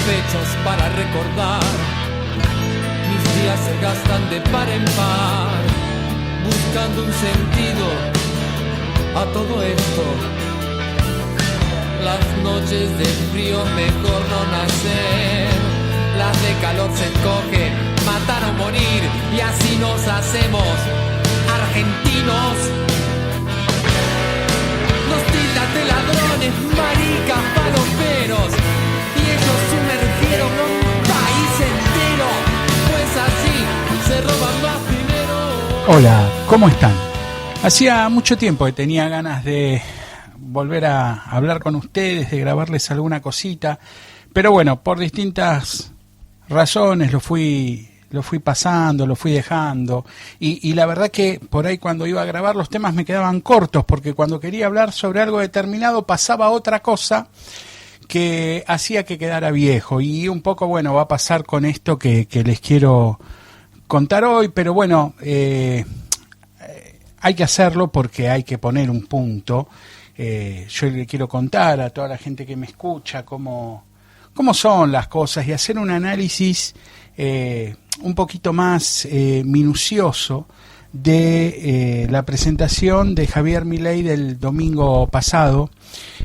pechos para recordar. Mis días se gastan de par en par, buscando un sentido a todo esto. Las noches de frío mejor no nacer, las de calor se escogen, matar o morir, y así nos hacemos argentinos. Nos tildan de ladrones, maricas, paloperos, y ellos sumergieron a un país entero, pues así se roban más dinero. Hola, ¿cómo están? Hacía mucho tiempo que tenía ganas de volver a hablar con ustedes, de grabarles alguna cosita, pero bueno, por distintas razones lo fui pasando, lo fui dejando, y la verdad que por ahí cuando iba a grabar los temas me quedaban cortos, porque cuando quería hablar sobre algo determinado pasaba otra cosa que hacía que quedara viejo, y un poco, bueno, va a pasar con esto que les quiero contar hoy, pero bueno, hay que hacerlo porque hay que poner un punto. Yo le quiero contar a toda la gente que me escucha cómo son las cosas y hacer un análisis un poquito más minucioso de la presentación de Javier Milei del domingo pasado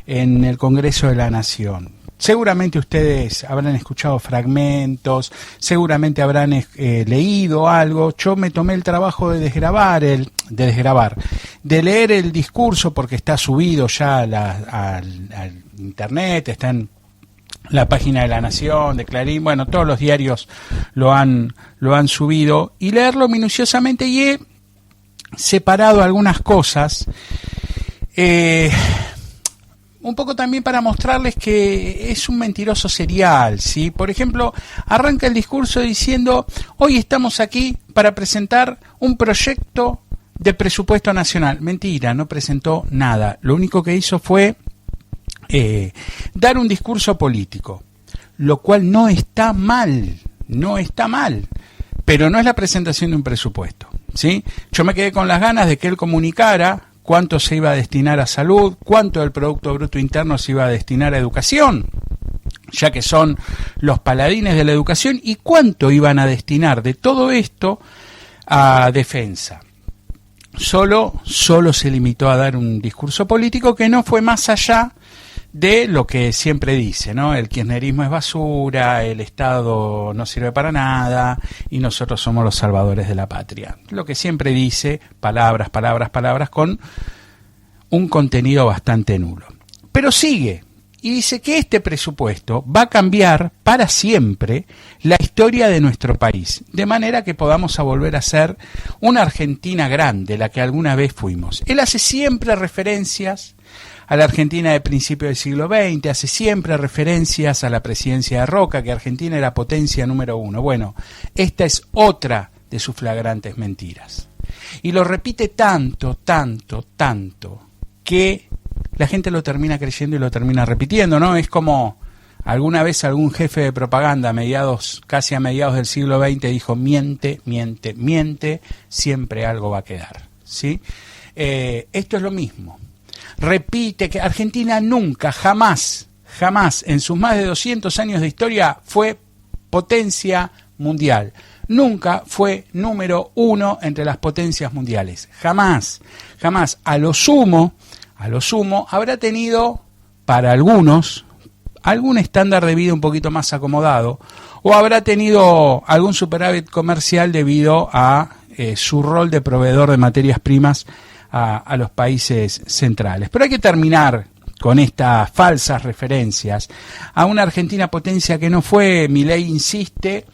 en el Congreso de la Nación. Seguramente ustedes habrán escuchado fragmentos, seguramente habrán leído algo. Yo me tomé el trabajo de leer el discurso porque está subido ya al internet, está en la página de La Nación, de Clarín, bueno, todos los diarios lo han subido, y leerlo minuciosamente, y he separado algunas cosas, un poco también para mostrarles que es un mentiroso serial, ¿sí? Por ejemplo, arranca el discurso diciendo: hoy estamos aquí para presentar un proyecto de presupuesto nacional. Mentira, no presentó nada. Lo único que hizo fue dar un discurso político, lo cual no está mal, pero no es la presentación de un presupuesto, ¿sí? Yo me quedé con las ganas de que él comunicara cuánto se iba a destinar a salud, cuánto del Producto Bruto Interno se iba a destinar a educación, ya que son los paladines de la educación, y cuánto iban a destinar de todo esto a defensa. Solo se limitó a dar un discurso político que no fue más allá de lo que siempre dice, ¿no? El kirchnerismo es basura, el Estado no sirve para nada y nosotros somos los salvadores de la patria. Lo que siempre dice, palabras, con un contenido bastante nulo. Pero sigue y dice que este presupuesto va a cambiar para siempre la historia de nuestro país, de manera que podamos volver a ser una Argentina grande, la que alguna vez fuimos. Él hace siempre referencias a la Argentina de principios del siglo XX, hace siempre referencias a la presidencia de Roca, que Argentina era potencia número 1. Bueno, esta es otra de sus flagrantes mentiras. Y lo repite tanto, que la gente lo termina creyendo y lo termina repitiendo, ¿no? Es como alguna vez algún jefe de propaganda casi a mediados del siglo XX dijo: miente, siempre algo va a quedar, ¿sí? Esto es lo mismo. Repite que Argentina nunca, jamás en sus más de 200 años de historia fue potencia mundial. Nunca fue número 1 entre las potencias mundiales. Jamás. A lo sumo habrá tenido para algunos algún estándar de vida un poquito más acomodado, o habrá tenido algún superávit comercial debido a su rol de proveedor de materias primas a los países centrales. Pero hay que terminar con estas falsas referencias a una Argentina potencia que no fue. Milei insiste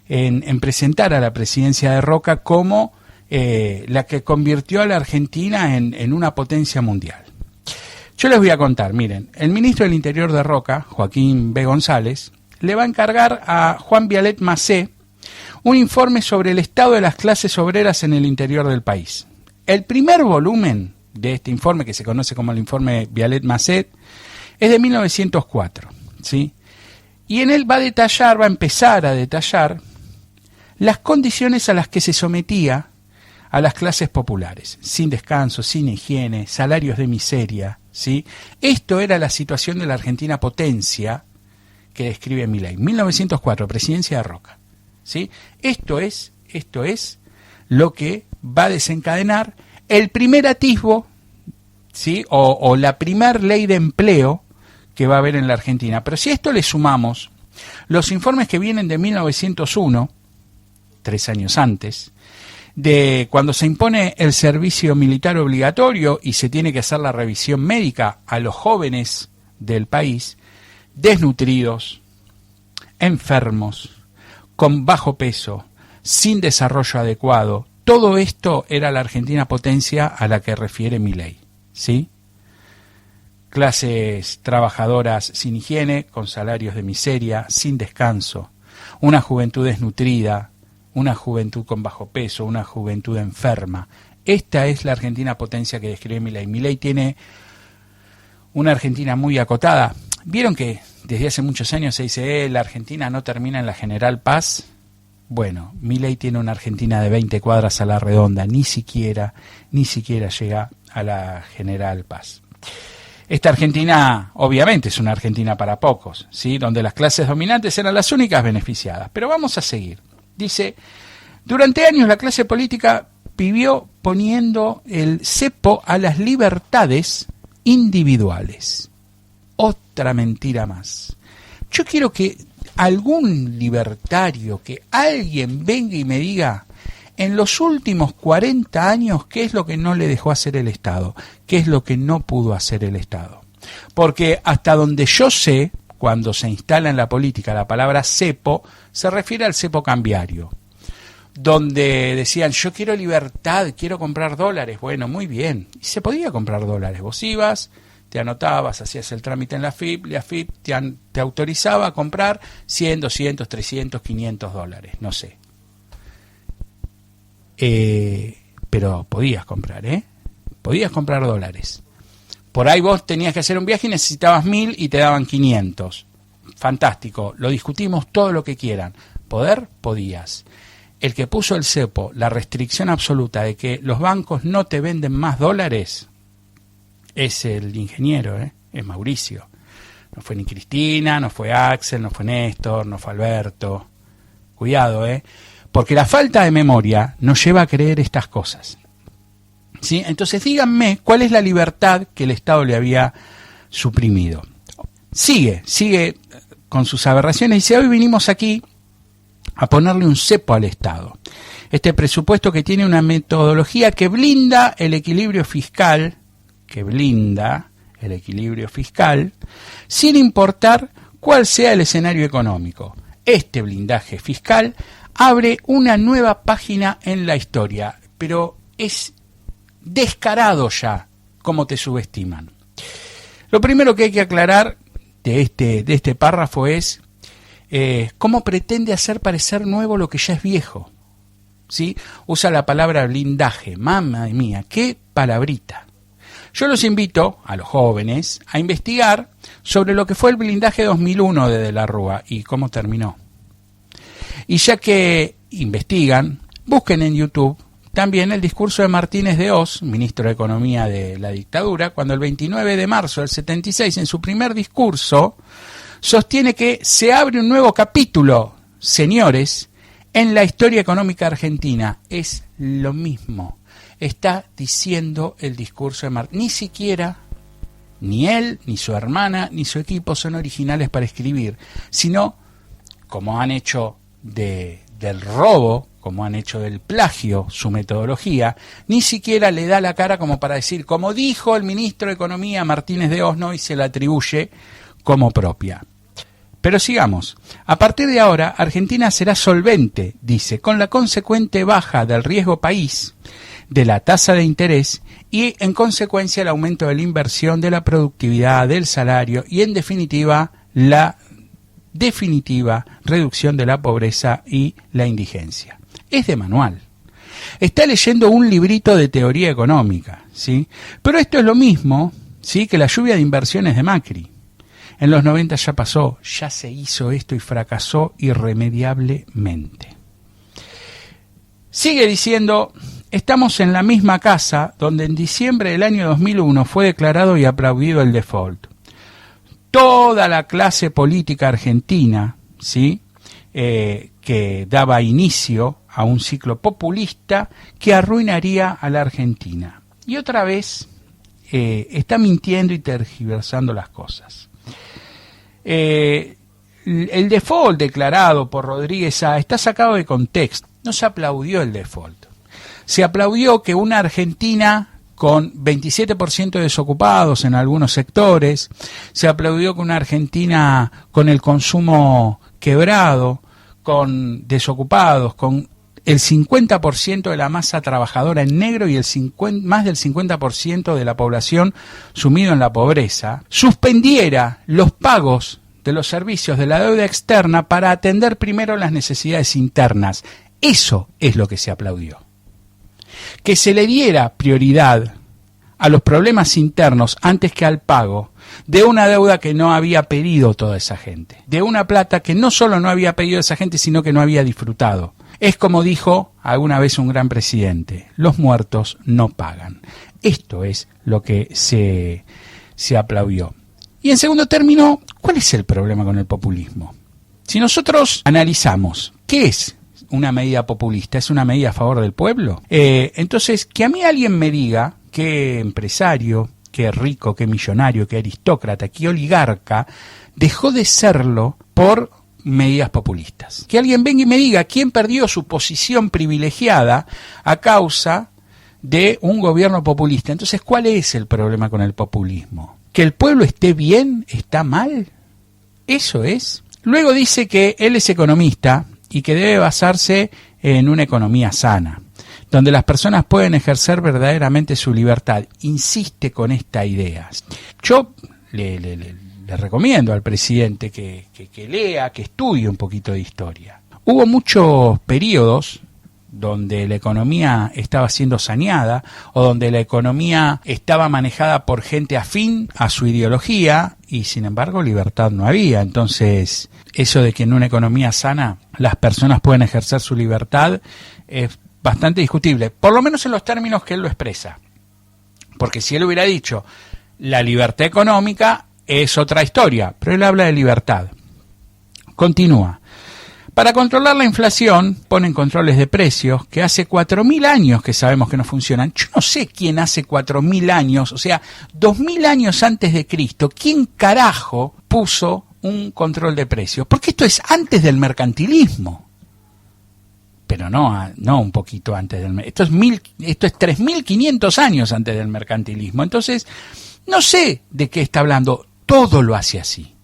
en presentar a la presidencia de Roca como la que convirtió a la Argentina en una potencia mundial. Yo les voy a contar, miren, el ministro del Interior de Roca, Joaquín B. González, le va a encargar a Juan Vialet Macé un informe sobre el estado de las clases obreras en el interior del país. El primer volumen de este informe, que se conoce como el informe Vialet Macé, es de 1904, ¿sí? Y en él va a empezar a detallar las condiciones a las que se sometía a las clases populares, sin descanso, sin higiene, salarios de miseria, ¿sí? Esto era la situación de la Argentina potencia que describe Milei. 1904, presidencia de Roca. ¿Sí? Esto es lo que va a desencadenar el primer atisbo, ¿sí? o la primer ley de empleo que va a haber en la Argentina. Pero si a esto le sumamos los informes que vienen de 1901, 3 años antes, de cuando se impone el servicio militar obligatorio y se tiene que hacer la revisión médica a los jóvenes del país, desnutridos, enfermos, con bajo peso, sin desarrollo adecuado. Todo esto era la Argentina potencia a la que refiere Milei, ¿sí? Clases trabajadoras sin higiene, con salarios de miseria, sin descanso, una juventud desnutrida, una juventud con bajo peso, una juventud enferma. Esta es la Argentina potencia que describe Milei. Milei tiene una Argentina muy acotada. ¿Vieron que desde hace muchos años se dice la Argentina no termina en la General Paz? Bueno, Milei tiene una Argentina de 20 cuadras a la redonda, ni siquiera llega a la General Paz. Esta Argentina, obviamente, es una Argentina para pocos, ¿sí? Donde las clases dominantes eran las únicas beneficiadas. Pero vamos a seguir. Dice, durante años la clase política vivió poniendo el cepo a las libertades individuales. Otra mentira más. Yo quiero que algún libertario, que alguien venga y me diga, en los últimos 40 años, ¿qué es lo que no le dejó hacer el Estado? ¿Qué es lo que no pudo hacer el Estado? Porque hasta donde yo sé, cuando se instala en la política la palabra cepo, se refiere al cepo cambiario, donde decían, yo quiero libertad, quiero comprar dólares. Bueno, muy bien, y se podía comprar dólares. Vos ibas, te anotabas, hacías el trámite en la AFIP te autorizaba a comprar 100, 200, 300, 500 dólares, no sé. Pero podías comprar, podías comprar dólares. Por ahí vos tenías que hacer un viaje y necesitabas 1000 y te daban 500. Fantástico, lo discutimos todo lo que quieran. Poder, podías. El que puso el cepo, la restricción absoluta de que los bancos no te venden más dólares, es el ingeniero, es Mauricio. No fue ni Cristina, no fue Axel, no fue Néstor, no fue Alberto. Cuidado, porque la falta de memoria nos lleva a creer estas cosas. ¿Sí? Entonces díganme cuál es la libertad que el Estado le había suprimido. Sigue con sus aberraciones y dice, hoy vinimos aquí a ponerle un cepo al Estado. Este presupuesto que tiene una metodología que blinda el equilibrio fiscal, sin importar cuál sea el escenario económico. Este blindaje fiscal abre una nueva página en la historia, pero es descarado ya cómo te subestiman. Lo primero que hay que aclarar de este párrafo es cómo pretende hacer parecer nuevo lo que ya es viejo. ¿Sí? Usa la palabra blindaje. Mamma mía, qué palabrita. Yo los invito, a los jóvenes, a investigar sobre lo que fue el blindaje 2001 de De la Rúa y cómo terminó. Y ya que investigan, busquen en YouTube también el discurso de Martínez de Hoz, ministro de Economía de la dictadura, cuando el 29 de marzo del 76, en su primer discurso, sostiene que se abre un nuevo capítulo, señores, en la historia económica argentina. Es lo mismo. Está diciendo el discurso de Martínez. Ni siquiera, ni él, ni su hermana, ni su equipo son originales para escribir, sino, como han hecho del robo, como han hecho del plagio su metodología, ni siquiera le da la cara como para decir, como dijo el ministro de Economía Martínez de Hoz, y se la atribuye como propia. Pero sigamos. A partir de ahora, Argentina será solvente, dice, con la consecuente baja del riesgo país, de la tasa de interés y, en consecuencia, el aumento de la inversión, de la productividad, del salario y, en definitiva, la definitiva reducción de la pobreza y la indigencia. Es de manual. Está leyendo un librito de teoría económica, ¿sí? Pero esto es lo mismo, ¿sí?, que la lluvia de inversiones de Macri. En los 90 ya pasó, ya se hizo esto y fracasó irremediablemente. Sigue diciendo, estamos en la misma casa donde en diciembre del año 2001 fue declarado y aplaudido el default. toda la clase política argentina, ¿sí? Que daba inicio a un ciclo populista que arruinaría a la Argentina. Y otra vez está mintiendo y tergiversando las cosas. El default declarado por Rodríguez Sá está sacado de contexto. No se aplaudió el default. Se aplaudió que una Argentina con 27% de desocupados en algunos sectores, se aplaudió que una Argentina con el consumo quebrado, con desocupados, con el 50% de la masa trabajadora en negro y más del 50% de la población sumido en la pobreza, suspendiera los pagos de los servicios de la deuda externa para atender primero las necesidades internas. Eso es lo que se aplaudió. Que se le diera prioridad a los problemas internos antes que al pago de una deuda que no había pedido toda esa gente, de una plata que no solo no había pedido esa gente, sino que no había disfrutado. Es como dijo alguna vez un gran presidente: los muertos no pagan. Esto es lo que se aplaudió. Y en segundo término, ¿cuál es el problema con el populismo? Si nosotros analizamos qué es una medida populista, ¿es una medida a favor del pueblo? Entonces, que a mí alguien me diga qué empresario, qué rico, qué millonario, qué aristócrata, qué oligarca dejó de serlo por medidas populistas. Que alguien venga y me diga quién perdió su posición privilegiada a causa de un gobierno populista. Entonces, ¿cuál es el problema con el populismo? ¿Que el pueblo esté bien, está mal? Eso es. Luego dice que él es economista y que debe basarse en una economía sana, donde las personas pueden ejercer verdaderamente su libertad. Insiste con esta idea. Yo le recomiendo al presidente que lea, que estudie un poquito de historia. Hubo muchos periodos donde la economía estaba siendo saneada o donde la economía estaba manejada por gente afín a su ideología y sin embargo libertad no había. Entonces, eso de que en una economía sana las personas pueden ejercer su libertad es bastante discutible, por lo menos en los términos que él lo expresa. Porque si él hubiera dicho la libertad económica es otra historia, pero él habla de libertad. Continúa. Para controlar la inflación ponen controles de precios que hace 4.000 años que sabemos que no funcionan. Yo no sé quién hace 4.000 años, o sea, 2.000 años antes de Cristo, quién carajo puso un control de precios, porque esto es antes del mercantilismo. Pero no un poquito antes del esto es 3.500 años antes del mercantilismo. Entonces, no sé de qué está hablando. Todo lo hace así.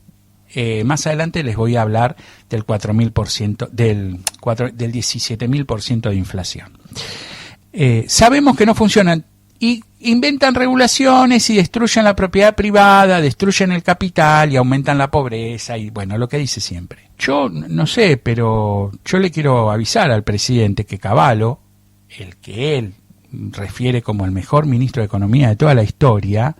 Más adelante les voy a hablar del 4.000%, del 17.000% de inflación. Sabemos que no funcionan y inventan regulaciones y destruyen la propiedad privada, destruyen el capital y aumentan la pobreza y bueno, lo que dice siempre. Yo no sé, pero yo le quiero avisar al presidente que Cavallo, el que él refiere como el mejor ministro de Economía de toda la historia,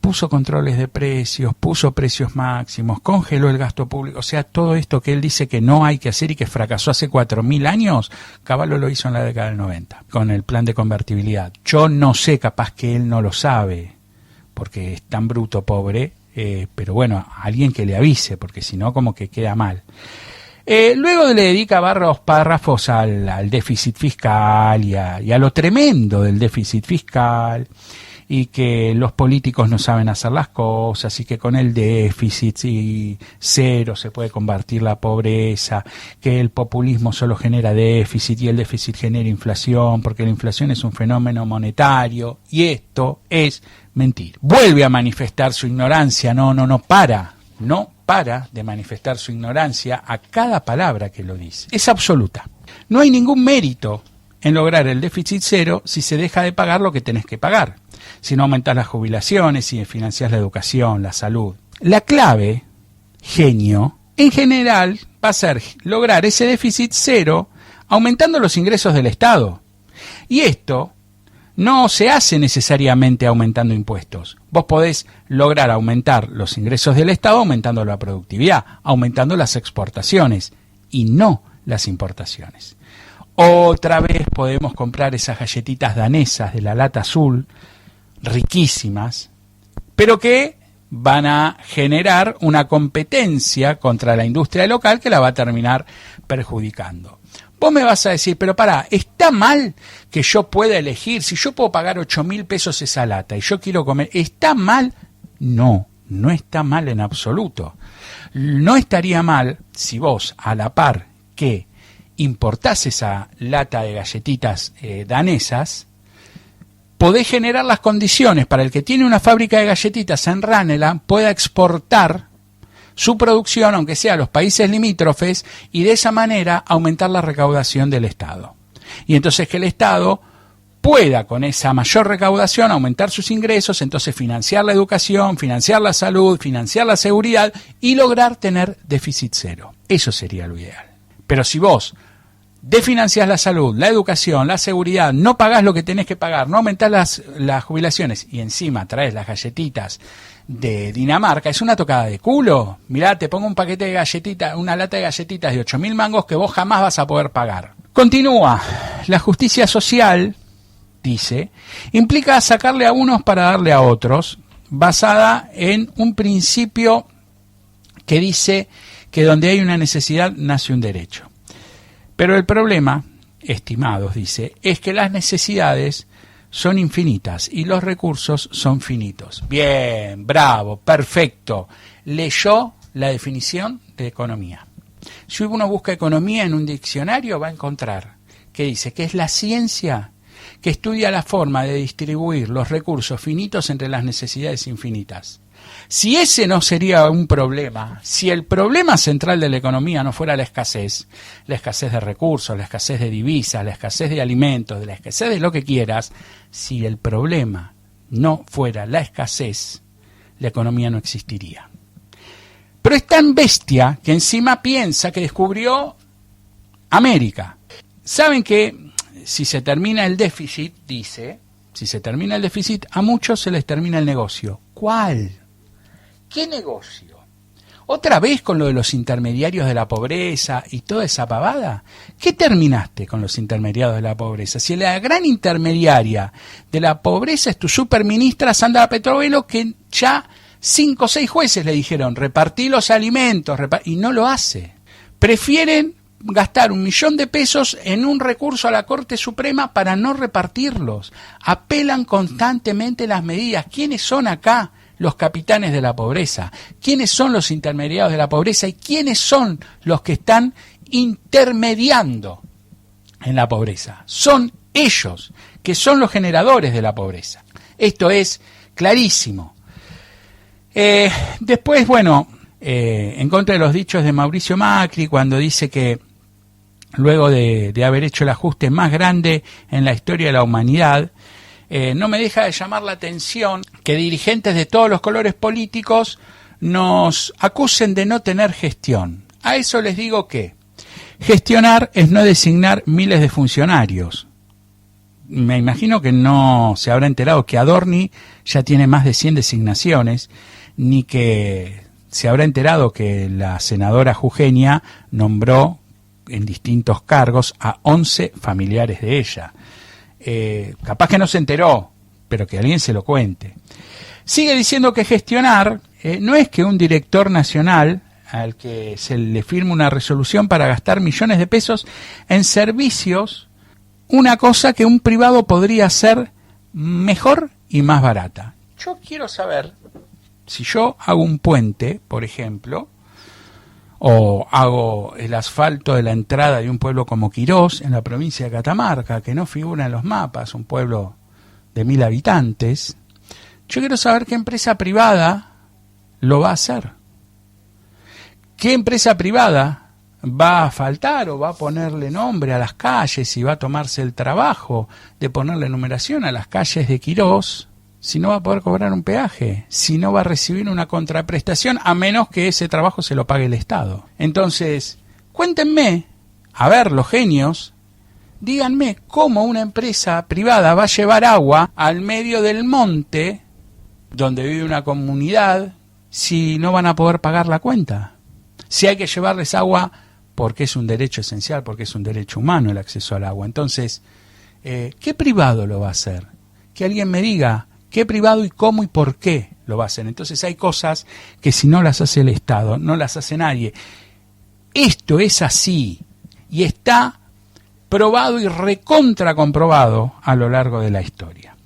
puso controles de precios, puso precios máximos, congeló el gasto público, o sea, todo esto que él dice que no hay que hacer y que fracasó hace 4.000 años, Cavallo lo hizo en la década del 90, con el plan de convertibilidad. Yo no sé, capaz que él no lo sabe, porque es tan bruto, pobre, pero bueno, alguien que le avise, porque si no, como que queda mal. Luego le dedica varios párrafos al déficit fiscal y a lo tremendo del déficit fiscal, y que los políticos no saben hacer las cosas y que con el déficit cero se puede combatir la pobreza, que el populismo solo genera déficit y el déficit genera inflación porque la inflación es un fenómeno monetario y esto es mentira. Vuelve a manifestar su ignorancia, no para de manifestar su ignorancia a cada palabra que lo dice. Es absoluta. No hay ningún mérito en lograr el déficit cero si se deja de pagar lo que tenés que pagar, si no aumentás las jubilaciones, si financiás la educación, la salud. La clave, genio, en general va a ser lograr ese déficit cero aumentando los ingresos del Estado. Y esto no se hace necesariamente aumentando impuestos. Vos podés lograr aumentar los ingresos del Estado aumentando la productividad, aumentando las exportaciones y no las importaciones. Otra vez podemos comprar esas galletitas danesas de la lata azul, riquísimas, pero que van a generar una competencia contra la industria local que la va a terminar perjudicando. Vos me vas a decir, pero pará, ¿está mal que yo pueda elegir? Si yo puedo pagar 8.000 pesos esa lata y yo quiero comer, ¿está mal? No, no está mal en absoluto. No estaría mal si vos, a la par que importás esa lata de galletitas danesas, podés generar las condiciones para el que tiene una fábrica de galletitas en Ranelagh pueda exportar su producción, aunque sea a los países limítrofes, y de esa manera aumentar la recaudación del Estado. Y entonces que el Estado pueda, con esa mayor recaudación, aumentar sus ingresos, entonces financiar la educación, financiar la salud, financiar la seguridad y lograr tener déficit cero. Eso sería lo ideal. Pero si vos desfinanciás la salud, la educación, la seguridad, no pagás lo que tenés que pagar, no aumentás las jubilaciones y encima traes las galletitas de Dinamarca, es una tocada de culo. Mirá, te pongo un paquete de galletitas, una lata de galletitas de 8.000 mangos que vos jamás vas a poder pagar. Continúa. La justicia social, dice, implica sacarle a unos para darle a otros, basada en un principio que dice que donde hay una necesidad nace un derecho. Pero el problema, estimados, dice, es que las necesidades son infinitas y los recursos son finitos. Bien, bravo, perfecto. Leyó la definición de economía. Si uno busca economía en un diccionario va a encontrar que dice que es la ciencia que estudia la forma de distribuir los recursos finitos entre las necesidades infinitas. Si ese no sería un problema, si el problema central de la economía no fuera la escasez de recursos, la escasez de divisas, la escasez de alimentos, la escasez de lo que quieras, si el problema no fuera la escasez, la economía no existiría. Pero es tan bestia que encima piensa que descubrió América. Saben que si se termina el déficit, dice, si se termina el déficit, a muchos se les termina el negocio. ¿Cuál? ¿Qué negocio? ¿Otra vez con lo de los intermediarios de la pobreza y toda esa pavada? ¿Qué terminaste con los intermediarios de la pobreza? Si la gran intermediaria de la pobreza es tu superministra Sandra Petrovelo, que ya 5 o 6 jueces le dijeron repartí los alimentos, y no lo hace. Prefieren gastar 1 millón de pesos en un recurso a la Corte Suprema para no repartirlos. Apelan constantemente las medidas. ¿Quiénes son acá los capitanes de la pobreza? ¿Quiénes son los intermediarios de la pobreza? ¿Y quiénes son los que están intermediando en la pobreza? Son ellos, que son los generadores de la pobreza. Esto es clarísimo. Después, bueno, en contra de los dichos de Mauricio Macri, cuando dice que luego de haber hecho el ajuste más grande en la historia de la humanidad, no me deja de llamar la atención que dirigentes de todos los colores políticos nos acusen de no tener gestión. A eso les digo que gestionar es no designar miles de funcionarios. Me imagino que no se habrá enterado que Adorni ya tiene más de 100 designaciones, ni que se habrá enterado que la senadora Jujeña nombró en distintos cargos a 11 familiares de ella. Capaz que no se enteró, pero que alguien se lo cuente. Sigue diciendo que gestionar no es que un director nacional al que se le firme una resolución para gastar millones de pesos en servicios, una cosa que un privado podría hacer mejor y más barata. Yo quiero saber, si yo hago un puente, por ejemplo, o hago el asfalto de la entrada de un pueblo como Quirós, en la provincia de Catamarca, que no figura en los mapas, un pueblo de 1.000 habitantes, yo quiero saber qué empresa privada lo va a hacer. ¿Qué empresa privada va a asfaltar o va a ponerle nombre a las calles y va a tomarse el trabajo de ponerle numeración a las calles de Quirós, si no va a poder cobrar un peaje, si no va a recibir una contraprestación, a menos que ese trabajo se lo pague el Estado? Entonces, cuéntenme, a ver, los genios, díganme cómo una empresa privada va a llevar agua al medio del monte donde vive una comunidad si no van a poder pagar la cuenta. Si hay que llevarles agua porque es un derecho esencial, porque es un derecho humano el acceso al agua. Entonces, ¿qué privado lo va a hacer? Que alguien me diga qué privado y cómo y por qué lo va a hacer. Entonces hay cosas que si no las hace el Estado, no las hace nadie. Esto es así y está probado y recontra comprobado a lo largo de la historia.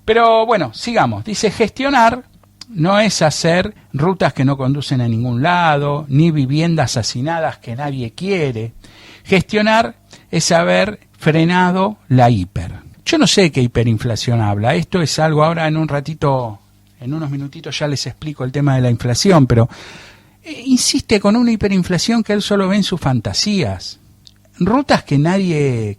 Pero bueno, sigamos. Dice, gestionar no es hacer rutas que no conducen a ningún lado, ni viviendas hacinadas que nadie quiere. Gestionar es haber frenado la hiper. Yo no sé qué hiperinflación habla. Esto es algo, ahora en un ratito, en unos minutitos ya les explico el tema de la inflación, pero insiste con una hiperinflación que él solo ve en sus fantasías. Rutas que nadie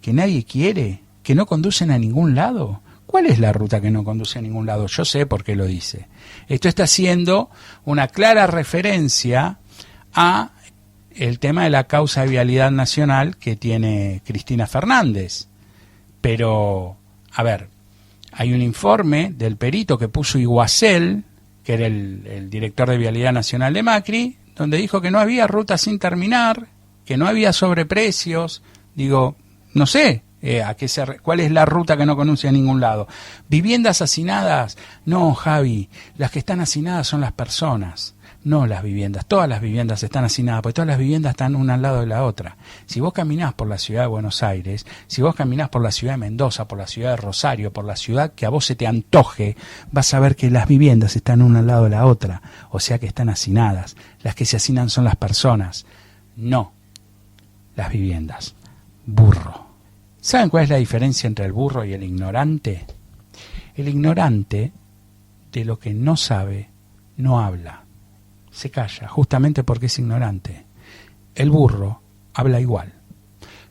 quiere, que no conducen a ningún lado. ¿Cuál es la ruta que no conduce a ningún lado? Yo sé por qué lo dice. Esto está haciendo una clara referencia a el tema de la causa de vialidad nacional que tiene Cristina Fernández. Pero, a ver, hay un informe del perito que puso Iguacel, que era el director de Vialidad Nacional de Macri, donde dijo que no había ruta sin terminar, que no había sobreprecios. Digo, no sé cuál es la ruta que no conduce a ningún lado. Viviendas hacinadas, no, Javi, las que están hacinadas son las personas, no las viviendas. Todas las viviendas están hacinadas, porque todas las viviendas están una al lado de la otra. Si vos caminás por la ciudad de Buenos Aires, si vos caminás por la ciudad de Mendoza, por la ciudad de Rosario, por la ciudad que a vos se te antoje, vas a ver que las viviendas están una al lado de la otra, o sea que están hacinadas. Las que se hacinan son las personas, no las viviendas. Burro. ¿Saben cuál es la diferencia entre el burro y el ignorante? El ignorante, de lo que no sabe, no habla. Se calla, justamente porque es ignorante. El burro habla igual.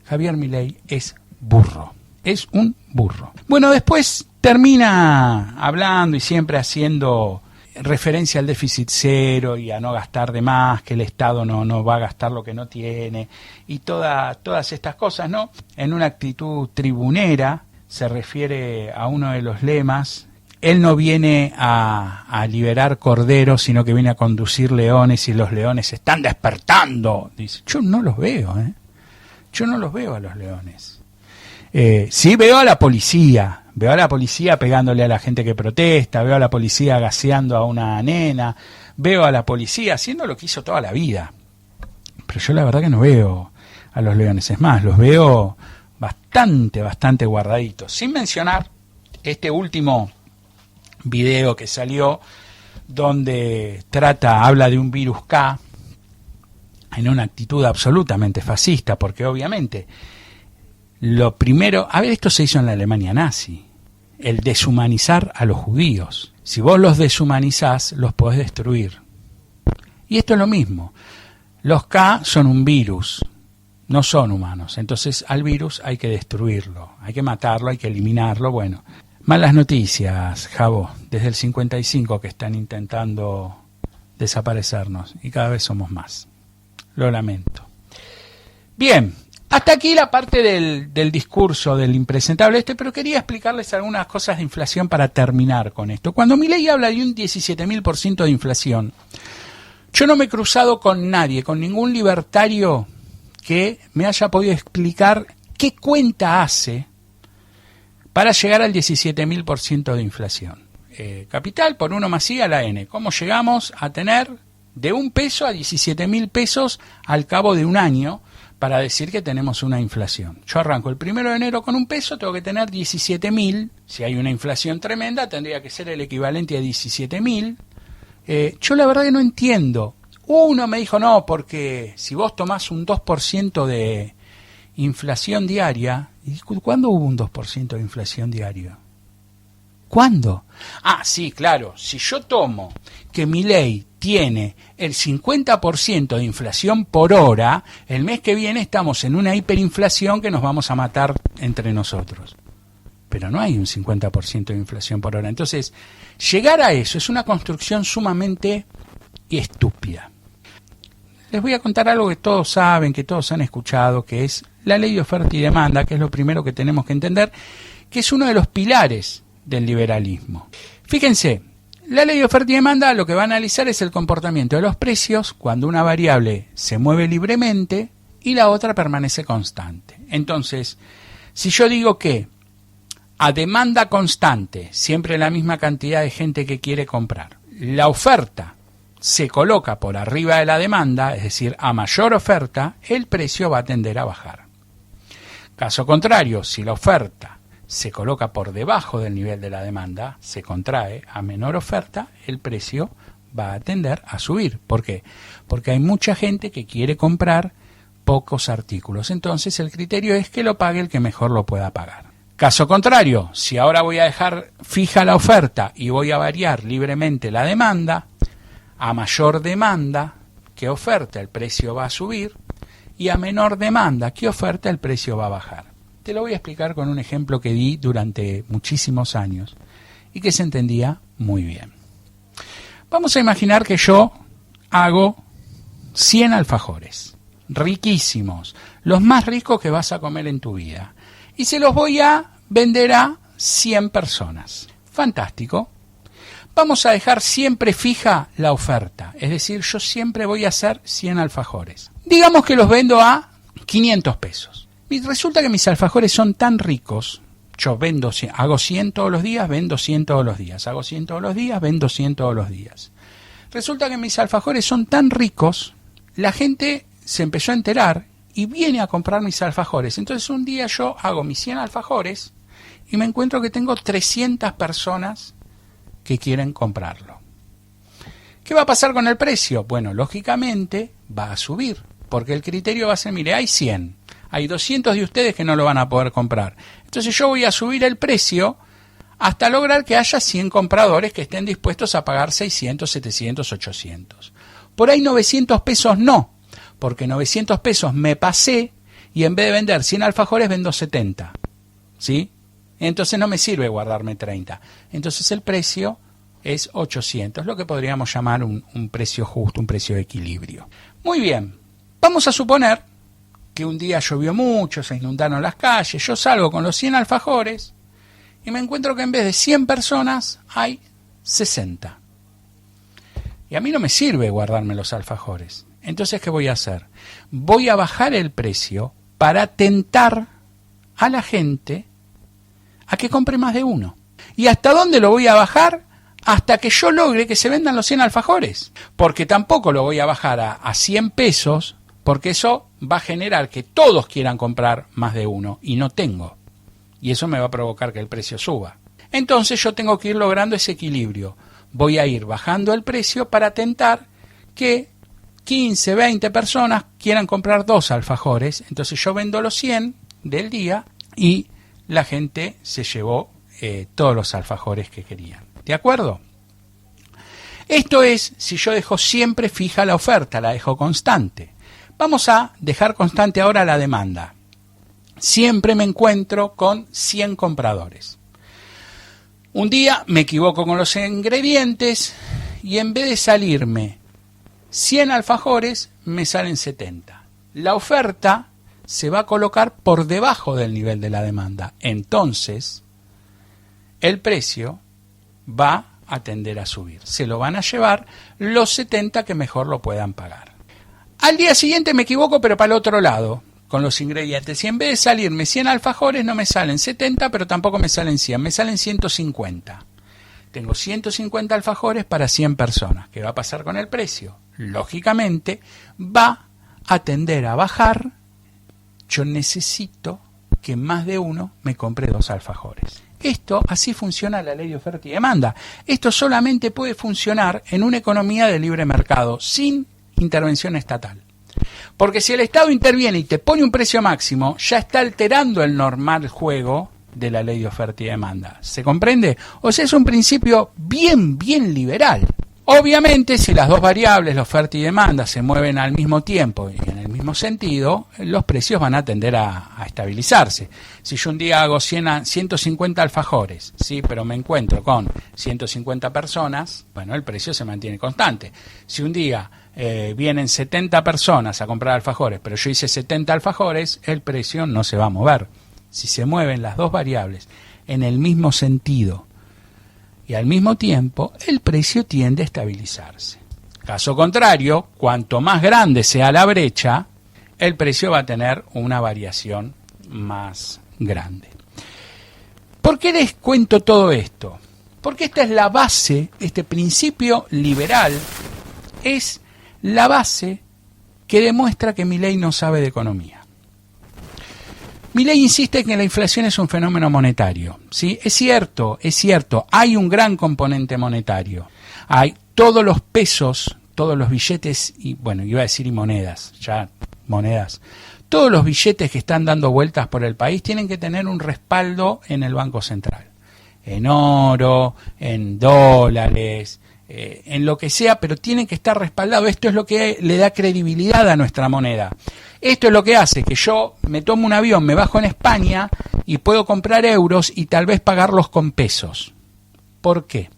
Javier Milei es burro. Es un burro. Bueno, después termina hablando y siempre haciendo referencia al déficit cero y a no gastar de más, que el Estado no va a gastar lo que no tiene, y todas estas cosas, ¿no? En una actitud tribunera se refiere a uno de los lemas: él no viene a liberar corderos, sino que viene a conducir leones, y los leones están despertando. Dice, yo no los veo, yo no los veo a los leones. Sí veo a la policía. Veo a la policía pegándole a la gente que protesta, veo a la policía gaseando a una nena, veo a la policía haciendo lo que hizo toda la vida. Pero yo la verdad que no veo a los leones. Es más, los veo bastante guardaditos. Sin mencionar este último video que salió, donde habla de un virus K en una actitud absolutamente fascista, porque obviamente lo primero, esto se hizo en la Alemania nazi, el deshumanizar a los judíos. Si vos los deshumanizás, los podés destruir. Y esto es lo mismo. Los K son un virus, no son humanos. Entonces al virus hay que destruirlo, hay que matarlo, hay que eliminarlo. Bueno, malas noticias, Javo, desde el 55 que están intentando desaparecernos y cada vez somos más. Lo lamento. Bien. Hasta aquí la parte del discurso del impresentable pero quería explicarles algunas cosas de inflación para terminar con esto. Cuando Milei habla de un 17.000% de inflación, yo no me he cruzado con nadie, con ningún libertario que me haya podido explicar qué cuenta hace para llegar al 17.000% de inflación. Capital por 1 más I a la N. ¿Cómo llegamos a tener de 1 peso a 17.000 pesos al cabo de un año? Para decir que tenemos una inflación. Yo arranco el 1 de enero con 1 peso, tengo que tener 17.000. Si hay una inflación tremenda, tendría que ser el equivalente a 17.000. Yo la verdad que no entiendo. Uno me dijo, no, porque si vos tomás un 2% de inflación diaria, ¿cuándo hubo un 2% de inflación diaria? ¿Cuándo? Sí, claro, si yo tomo que Milei tiene el 50% de inflación por hora, el mes que viene estamos en una hiperinflación que nos vamos a matar entre nosotros. Pero no hay un 50% de inflación por hora. Entonces, llegar a eso es una construcción sumamente estúpida. Les voy a contar algo que todos saben, que todos han escuchado, que es la ley de oferta y demanda, que es lo primero que tenemos que entender, que es uno de los pilares del liberalismo. Fíjense, la ley de oferta y demanda lo que va a analizar es el comportamiento de los precios cuando una variable se mueve libremente y la otra permanece constante. Entonces, si yo digo que a demanda constante, siempre la misma cantidad de gente que quiere comprar, la oferta se coloca por arriba de la demanda, es decir, a mayor oferta, el precio va a tender a bajar. Caso contrario, si la oferta se coloca por debajo del nivel de la demanda, se contrae a menor oferta, el precio va a tender a subir. ¿Por qué? Porque hay mucha gente que quiere comprar pocos artículos. Entonces el criterio es que lo pague el que mejor lo pueda pagar. Caso contrario, si ahora voy a dejar fija la oferta y voy a variar libremente la demanda, a mayor demanda que oferta el precio va a subir y a menor demanda que oferta el precio va a bajar. Te lo voy a explicar con un ejemplo que di durante muchísimos años y que se entendía muy bien. Vamos a imaginar que yo hago 100 alfajores, riquísimos, los más ricos que vas a comer en tu vida, y se los voy a vender a 100 personas. Fantástico. Vamos a dejar siempre fija la oferta, es decir, yo siempre voy a hacer 100 alfajores. Digamos que los vendo a 500 pesos. Y resulta que mis alfajores son tan ricos, yo hago 100 todos los días, vendo 100 todos los días, hago 100 todos los días, vendo 100 todos los días. Resulta que mis alfajores son tan ricos, la gente se empezó a enterar y viene a comprar mis alfajores. Entonces un día yo hago mis 100 alfajores y me encuentro que tengo 300 personas que quieren comprarlo. ¿Qué va a pasar con el precio? Bueno, lógicamente va a subir, porque el criterio va a ser, mire, hay 100, hay 200 de ustedes que no lo van a poder comprar. Entonces yo voy a subir el precio hasta lograr que haya 100 compradores que estén dispuestos a pagar 600, 700, 800. Por ahí 900 pesos no, porque 900 pesos me pasé y en vez de vender 100 alfajores vendo 70. ¿Sí? Entonces no me sirve guardarme 30. Entonces el precio es 800, lo que podríamos llamar un precio justo, un precio de equilibrio. Muy bien, vamos a suponer que un día llovió mucho, se inundaron las calles, yo salgo con los 100 alfajores y me encuentro que en vez de 100 personas hay 60. Y a mí no me sirve guardarme los alfajores. Entonces, ¿qué voy a hacer? Voy a bajar el precio para tentar a la gente a que compre más de uno. ¿Y hasta dónde lo voy a bajar? Hasta que yo logre que se vendan los 100 alfajores. Porque tampoco lo voy a bajar a 100 pesos, porque eso va a generar que todos quieran comprar más de uno y no tengo. Y eso me va a provocar que el precio suba. Entonces yo tengo que ir logrando ese equilibrio. Voy a ir bajando el precio para tentar que 15, 20 personas quieran comprar 2 alfajores. Entonces yo vendo los 100 del día y la gente se llevó todos los alfajores que querían. ¿De acuerdo? Esto es si yo dejo siempre fija la oferta, la dejo constante. Vamos a dejar constante ahora la demanda. Siempre me encuentro con 100 compradores. Un día me equivoco con los ingredientes y en vez de salirme 100 alfajores, me salen 70. La oferta se va a colocar por debajo del nivel de la demanda. Entonces, el precio va a tender a subir. Se lo van a llevar los 70 que mejor lo puedan pagar. Al día siguiente me equivoco, pero para el otro lado, con los ingredientes. Y en vez de salirme 100 alfajores, no me salen 70, pero tampoco me salen 100, me salen 150. Tengo 150 alfajores para 100 personas. ¿Qué va a pasar con el precio? Lógicamente, va a tender a bajar. Yo necesito que más de uno me compre 2 alfajores. Así funciona la ley de oferta y demanda. Esto solamente puede funcionar en una economía de libre mercado, sin intervención estatal. Porque si el Estado interviene y te pone un precio máximo, ya está alterando el normal juego de la ley de oferta y demanda. ¿Se comprende? O sea, es un principio bien liberal. Obviamente, si las dos variables, la oferta y demanda, se mueven al mismo tiempo y en el mismo sentido, los precios van a tender a estabilizarse. Si yo un día hago 150 alfajores, sí, pero me encuentro con 150 personas, bueno, el precio se mantiene constante. Si un día vienen 70 personas a comprar alfajores, pero yo hice 70 alfajores, el precio no se va a mover. Si se mueven las dos variables en el mismo sentido y al mismo tiempo, el precio tiende a estabilizarse. Caso contrario, cuanto más grande sea la brecha, el precio va a tener una variación más grande. ¿Por qué les cuento todo esto? Porque esta es la base, este principio liberal es la base que demuestra que Milei no sabe de economía. Milei insiste en que la inflación es un fenómeno monetario, ¿sí? Es cierto, hay un gran componente monetario. Hay todos los pesos, todos los billetes, y bueno, iba a decir y monedas, todos los billetes que están dando vueltas por el país tienen que tener un respaldo en el Banco Central. En oro, en dólares, en lo que sea, pero tienen que estar respaldados. Esto es lo que le da credibilidad a nuestra moneda. Esto es lo que hace que yo me tomo un avión, me bajo en España y puedo comprar euros y tal vez pagarlos con pesos. ¿Por qué?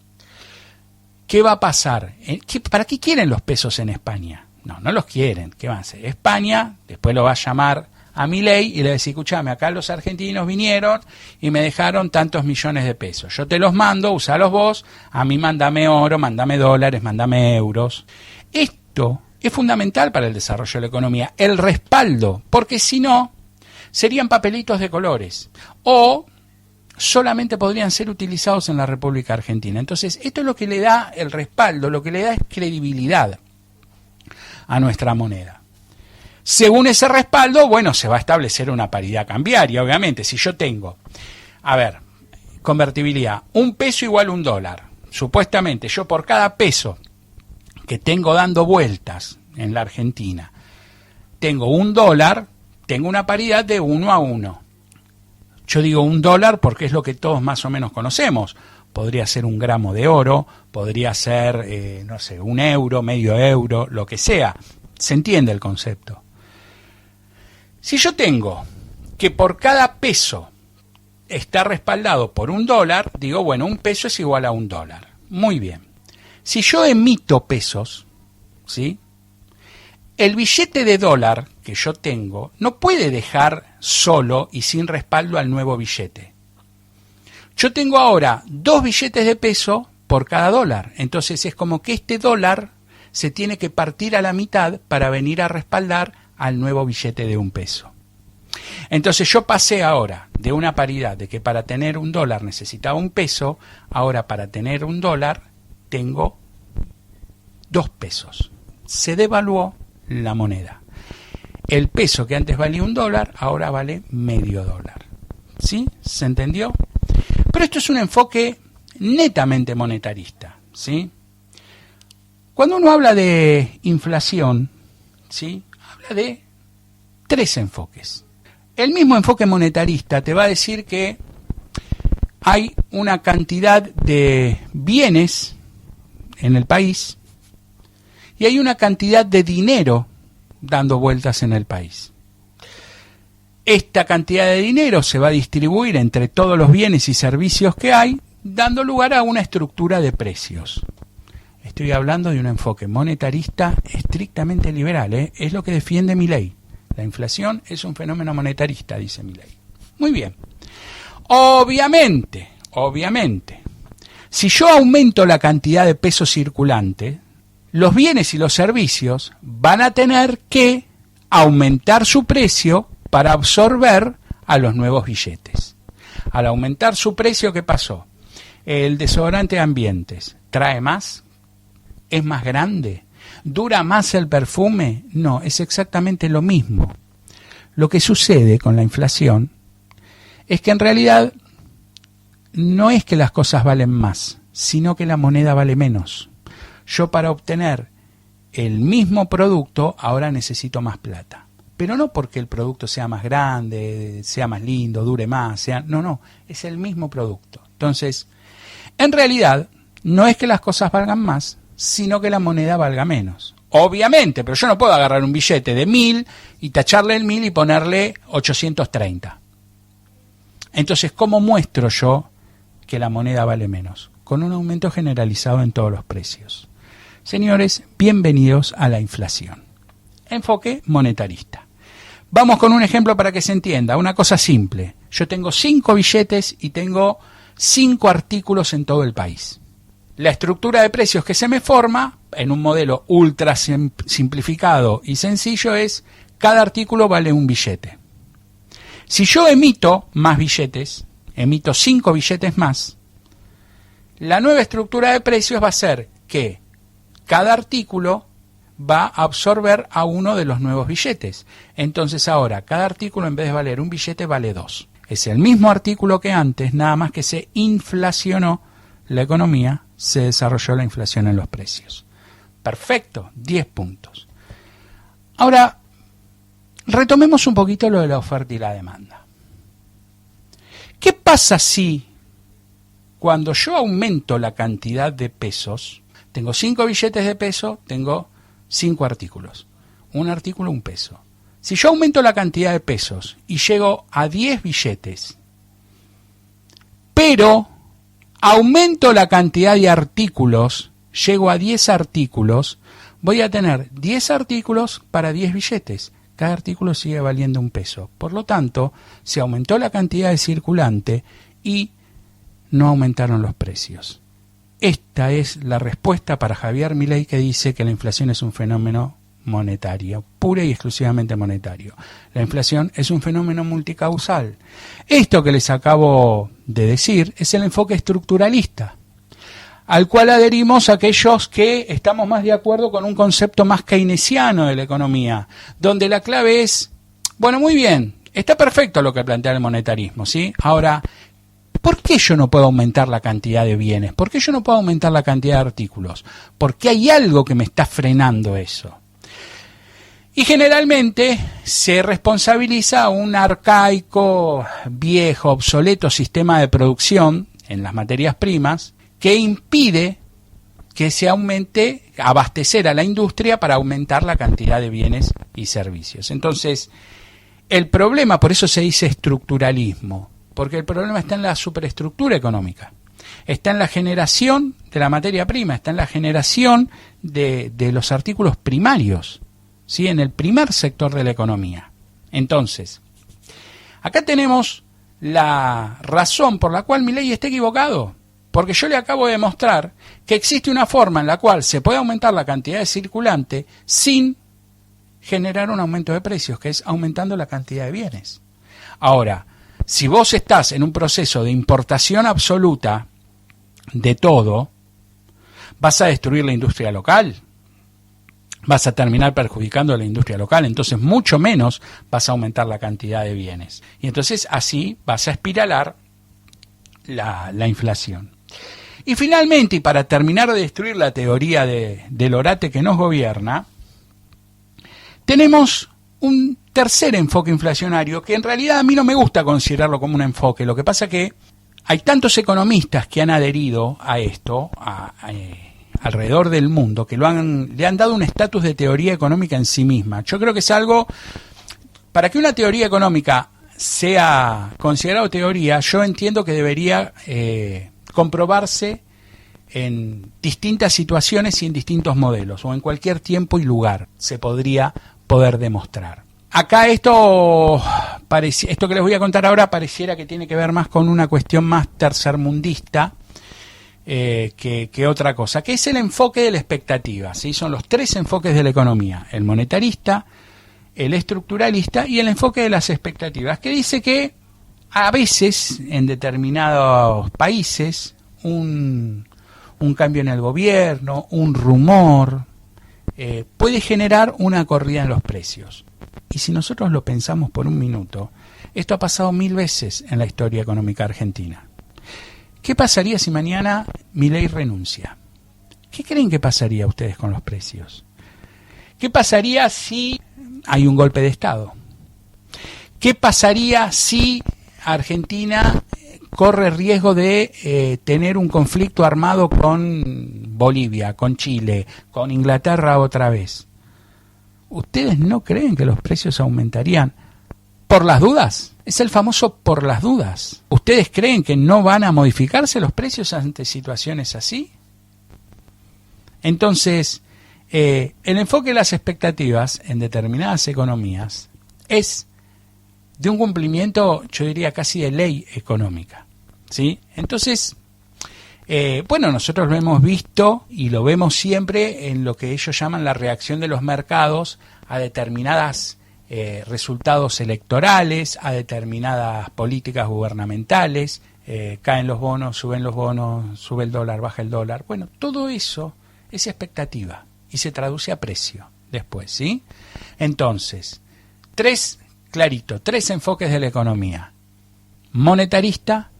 ¿Qué va a pasar? ¿Para qué quieren los pesos en España? No los quieren. ¿Qué van a hacer? España después lo va a llamar a Milei y le va a decir, escuchame, acá los argentinos vinieron y me dejaron tantos millones de pesos. Yo te los mando, usalos vos, a mí mándame oro, mándame dólares, mándame euros. Esto es fundamental para el desarrollo de la economía, el respaldo, porque si no, serían papelitos de colores o solamente podrían ser utilizados en la República Argentina. Entonces, esto es lo que le da el respaldo, lo que le da es credibilidad a nuestra moneda. Según ese respaldo, bueno, se va a establecer una paridad cambiaria, obviamente. Si yo tengo, convertibilidad, un peso igual a un dólar. Supuestamente, yo por cada peso que tengo dando vueltas en la Argentina, tengo un dólar, tengo una paridad de 1 a 1. Yo digo un dólar porque es lo que todos más o menos conocemos. Podría ser un gramo de oro, podría ser, un euro, medio euro, lo que sea. Se entiende el concepto. Si yo tengo que por cada peso está respaldado por un dólar, digo, bueno, un peso es igual a un dólar. Muy bien. Si yo emito pesos, ¿sí? El billete de dólar que yo tengo no puede dejar solo y sin respaldo al nuevo billete. Yo tengo ahora 2 billetes de peso por cada dólar. Entonces es como que este dólar se tiene que partir a la mitad para venir a respaldar al nuevo billete de 1 peso. Entonces yo pasé ahora de una paridad de que para tener un dólar necesitaba 1 peso, ahora para tener un dólar tengo 2 pesos. Se devaluó la moneda. El peso que antes valía 1 dólar, ahora vale medio dólar. ¿Sí? ¿Se entendió? Pero esto es un enfoque netamente monetarista, ¿sí? Cuando uno habla de inflación, ¿sí? Habla de 3 enfoques. El mismo enfoque monetarista te va a decir que hay una cantidad de bienes en el país y hay una cantidad de dinero dando vueltas en el país. Esta cantidad de dinero se va a distribuir entre todos los bienes y servicios que hay, dando lugar a una estructura de precios. Estoy hablando de un enfoque monetarista estrictamente liberal, ¿eh? Es lo que defiende Milei. La inflación es un fenómeno monetarista, dice Milei. Muy bien. Obviamente, si yo aumento la cantidad de peso circulante, los bienes y los servicios van a tener que aumentar su precio para absorber a los nuevos billetes. Al aumentar su precio, ¿qué pasó? El desodorante de ambientes trae más, es más grande, dura más el perfume. No, es exactamente lo mismo. Lo que sucede con la inflación es que en realidad no es que las cosas valen más, sino que la moneda vale menos. Yo para obtener el mismo producto ahora necesito más plata. Pero no porque el producto sea más grande, sea más lindo, dure más, no, es el mismo producto. Entonces, en realidad, no es que las cosas valgan más, sino que la moneda valga menos. Obviamente, pero yo no puedo agarrar un billete de 1000 y tacharle el 1000 y ponerle 830. Entonces, ¿cómo muestro yo que la moneda vale menos? Con un aumento generalizado en todos los precios. Señores, bienvenidos a la inflación. Enfoque monetarista. Vamos con un ejemplo para que se entienda, una cosa simple. Yo tengo 5 billetes y tengo 5 artículos en todo el país. La estructura de precios que se me forma, en un modelo ultra simplificado y sencillo, es cada artículo vale 1 billete. Si yo emito más billetes, emito 5 billetes más, La nueva estructura de precios va a ser que cada artículo va a absorber a uno de los nuevos billetes. Entonces ahora, cada artículo en vez de valer un billete vale 2. Es el mismo artículo que antes, nada más que se inflacionó la economía, se desarrolló la inflación en los precios. Perfecto, 10 puntos. Ahora, retomemos un poquito lo de la oferta y la demanda. ¿Qué pasa si cuando yo aumento la cantidad de pesos, tengo 5 billetes de peso, tengo 5 artículos, un artículo, un peso? Si yo aumento la cantidad de pesos y llego a 10 billetes, pero aumento la cantidad de artículos, llego a 10 artículos, voy a tener 10 artículos para 10 billetes. Cada artículo sigue valiendo un peso. Por lo tanto, se aumentó la cantidad de circulante y no aumentaron los precios. Esta es la respuesta para Javier Milei, que dice que la inflación es un fenómeno monetario, pura y exclusivamente monetario. La inflación es un fenómeno multicausal. Esto que les acabo de decir es el enfoque estructuralista, al cual adherimos aquellos que estamos más de acuerdo con un concepto más keynesiano de la economía, donde la clave es, bueno, muy bien, está perfecto lo que plantea el monetarismo, ¿sí? Ahora, ¿por qué yo no puedo aumentar la cantidad de bienes? ¿Por qué yo no puedo aumentar la cantidad de artículos? Porque hay algo que me está frenando eso. Y generalmente se responsabiliza a un arcaico, viejo, obsoleto sistema de producción en las materias primas que impide que se aumente, abastecer a la industria para aumentar la cantidad de bienes y servicios. Entonces, el problema, por eso se dice estructuralismo, porque el problema está en la superestructura económica, está en la generación de la materia prima, está en la generación de los artículos primarios, ¿sí? En el primer sector de la economía. Entonces, acá tenemos la razón por la cual Milei está equivocado, porque yo le acabo de demostrar que existe una forma en la cual se puede aumentar la cantidad de circulante sin generar un aumento de precios, que es aumentando la cantidad de bienes. Ahora, si vos estás en un proceso de importación absoluta de todo, vas a destruir la industria local, vas a terminar perjudicando a la industria local, entonces mucho menos vas a aumentar la cantidad de bienes. Y entonces así vas a espiralar la inflación. Y finalmente, y para terminar de destruir la teoría del orate que nos gobierna, tenemos un tercer enfoque inflacionario que en realidad a mí no me gusta considerarlo como un enfoque. Lo que pasa que hay tantos economistas que han adherido a esto alrededor del mundo que le han dado un estatus de teoría económica en sí misma. Yo creo que es algo, para que una teoría económica sea considerado teoría, yo entiendo que debería comprobarse en distintas situaciones y en distintos modelos, o en cualquier tiempo y lugar se podría poder demostrar. Acá esto que les voy a contar ahora pareciera que tiene que ver más con una cuestión más tercermundista que otra cosa, que es el enfoque de la expectativa, ¿sí? Son los tres enfoques de la economía: el monetarista, el estructuralista y el enfoque de las expectativas, que dice que a veces en determinados países un cambio en el gobierno, un rumor, puede generar una corrida en los precios. Y si nosotros lo pensamos por un minuto, esto ha pasado 1000 veces en la historia económica argentina. ¿Qué pasaría si mañana Milei renuncia? ¿Qué creen que pasaría a ustedes con los precios? ¿Qué pasaría si hay un golpe de Estado? ¿Qué pasaría si Argentina corre riesgo de tener un conflicto armado con Bolivia, con Chile, con Inglaterra otra vez? ¿Ustedes no creen que los precios aumentarían por las dudas? Es el famoso por las dudas. ¿Ustedes creen que no van a modificarse los precios ante situaciones así? Entonces, el enfoque de las expectativas en determinadas economías es de un cumplimiento, yo diría, casi de ley económica, ¿sí? Entonces, bueno, nosotros lo hemos visto y lo vemos siempre en lo que ellos llaman la reacción de los mercados a determinadas resultados electorales, a determinadas políticas gubernamentales, caen los bonos, sube el dólar, baja el dólar. Bueno, todo eso es expectativa y se traduce a precio después, ¿sí? Entonces, tres enfoques de la economía. Monetarista,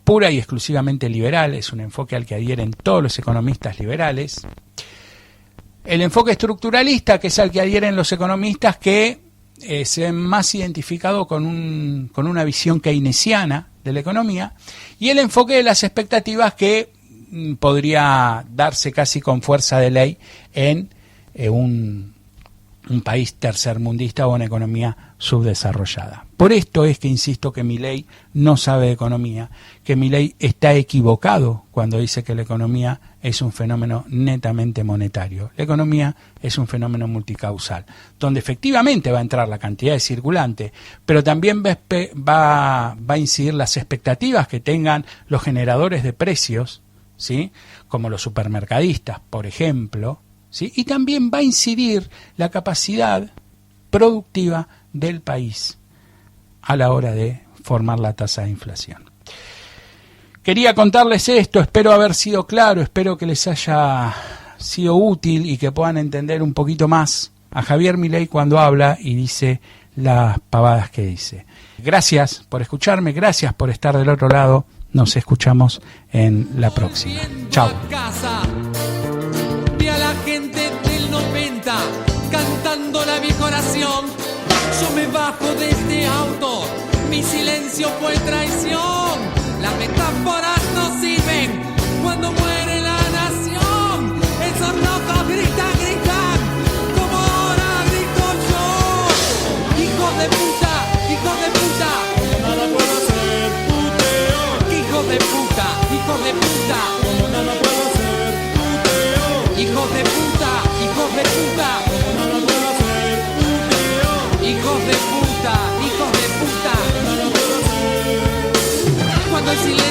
pura y exclusivamente liberal, es un enfoque al que adhieren todos los economistas liberales. El enfoque estructuralista, que es al que adhieren los economistas que se ven más identificados con una visión keynesiana de la economía, y el enfoque de las expectativas, que podría darse casi con fuerza de ley en un país tercermundista o una economía subdesarrollada. Por esto es que insisto que Milei no sabe de economía, que Milei está equivocado cuando dice que la economía es un fenómeno netamente monetario. La economía es un fenómeno multicausal, donde efectivamente va a entrar la cantidad de circulante, pero también va a incidir las expectativas que tengan los generadores de precios, ¿sí? Como los supermercadistas, por ejemplo, ¿sí? Y también va a incidir la capacidad productiva del país a la hora de formar la tasa de inflación. Quería contarles esto, espero haber sido claro, espero que les haya sido útil y que puedan entender un poquito más a Javier Milei cuando habla y dice las pavadas que dice. Gracias por escucharme, gracias por estar del otro lado, nos escuchamos en la próxima. Chao. Vi a la gente del 90 cantando la vieja oración. Yo me bajo de este auto, mi silencio fue traición. Las metáforas no sirven cuando muere la nación. Esos locos gritan, gritan, como ahora grito yo. Hijos de puta, hijos de puta, como nada puedo hacer, puteo. Hijos de puta, hijos de puta, como nada puedo hacer, puteo. Hijos de puta, hijos de puta, como nada puedo hacer, puteo. Hijos de puta, hijos de puta, como nada puedo hacer. Cuando el silencio